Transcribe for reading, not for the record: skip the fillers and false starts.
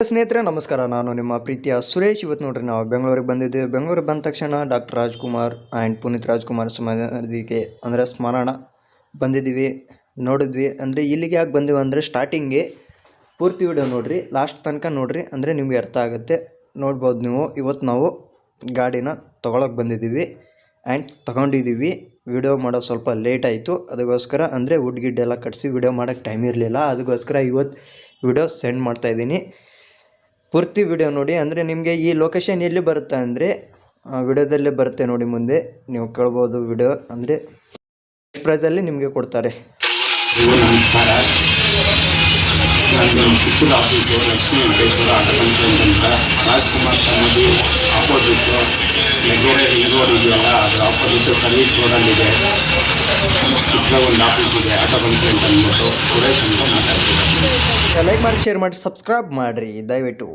ಸ್ನೇಹಿತರೆ ನಮಸ್ಕಾರ. ನಾನು ನಿಮ್ಮ ಪ್ರೀತಿಯ ಸುರೇಶ್. ಇವತ್ತು ನೋಡ್ರಿ ನಾವು ಬೆಂಗಳೂರಿಗೆ ಬಂದಿದ್ದೇವೆ. ಬೆಂಗಳೂರಿಗೆ ಬಂದ ತಕ್ಷಣ ಡಾಕ್ಟರ್ ರಾಜ್ಕುಮಾರ್ ಆ್ಯಂಡ್ ಪುನೀತ್ ರಾಜ್ಕುಮಾರ್ ಸಮಾಧಿಗೆ ಅಂದರೆ ಸ್ಮರಣ ಬಂದಿದ್ದೀವಿ, ನೋಡಿದ್ವಿ. ಅಂದರೆ ಇಲ್ಲಿಗೆ ಯಾಕೆ ಬಂದೀವಿ ಅಂದರೆ ಸ್ಟಾರ್ಟಿಂಗ್ಗೆ ಪೂರ್ತಿ ವಿಡಿಯೋ ನೋಡಿರಿ, ಲಾಸ್ಟ್ ತನಕ ನೋಡಿರಿ, ಅಂದರೆ ನಿಮಗೆ ಅರ್ಥ ಆಗುತ್ತೆ. ನೋಡ್ಬೋದು ನೀವು. ಇವತ್ತು ನಾವು ಗಾಡಿನ ತೊಗೊಳಕ್ಕೆ ಬಂದಿದ್ದೀವಿ ಆ್ಯಂಡ್ ತೊಗೊಂಡಿದ್ದೀವಿ. ವಿಡಿಯೋ ಮಾಡೋ ಸ್ವಲ್ಪ ಲೇಟ್ ಆಯಿತು, ಅದಕ್ಕೋಸ್ಕರ ಅಂದರೆ ವುಡ್ ಗಿಡ್ ಎಲ್ಲ ಕಟ್ಸಿ ವಿಡಿಯೋ ಮಾಡೋಕ್ಕೆ ಟೈಮ್ ಇರಲಿಲ್ಲ. ಅದಕ್ಕೋಸ್ಕರ ಇವತ್ತು ವಿಡಿಯೋ ಸೆಂಡ್ ಮಾಡ್ತಾಯಿದ್ದೀನಿ. ಪೂರ್ತಿ ವಿಡಿಯೋ ನೋಡಿ. ಅಂದರೆ ನಿಮಗೆ ಈ ಲೊಕೇಶನ್ ಎಲ್ಲಿ ಬರುತ್ತೆ ಅಂದರೆ ವಿಡಿಯೋದಲ್ಲೇ ಬರುತ್ತೆ ನೋಡಿ, ಮುಂದೆ ನೀವು ಕೇಳ್ಬೋದು. ವಿಡಿಯೋ ಅಂದರೆ ಎಷ್ಟು ಪ್ರೈಸಲ್ಲಿ ನಿಮಗೆ ಕೊಡ್ತಾರೆ. ನಮಸ್ಕಾರ. ನಾನು ಚಿಕ್ಕೂರು ಆಫೀಸು ಲಕ್ಷ್ಮೀ ವೆಂಕಟೇಶ್ವರ ಆಟ ಕಂಪ್ಲೇಂಟ್ ಅಂತ ರಾಜ್ಕುಮಾರ್ ಸಮಾಧಿ ಆಪೋಸಿಟ್ಟು ಲಗ್ಗೆರೆ ರೋಡ್ ಇದೆಯಲ್ಲ, ಅದರ ಆಪೋಸಿಟ್ಟು ಸರ್ವಿಸ್ ರೋಡಲ್ಲಿದೆ. ಚಿಕ್ಕ ಒಂದು ಆಫೀಸ್ ಇದೆ, ಆಟೋ ಕಂಪ್ಲೇಂಟ್ ಅಂದ್ಬಿಟ್ಟು ಸುರೇಶ್ ಅಂತ ಮಾತಾಡ್ತೀನಿ. ಲೈಕ್ ಮಾಡಿ, ಶೇರ್ ಮಾಡಿ, ಸಬ್ಸ್ಕ್ರೈಬ್ ಮಾಡಿರಿ ದಯವಿಟ್ಟು.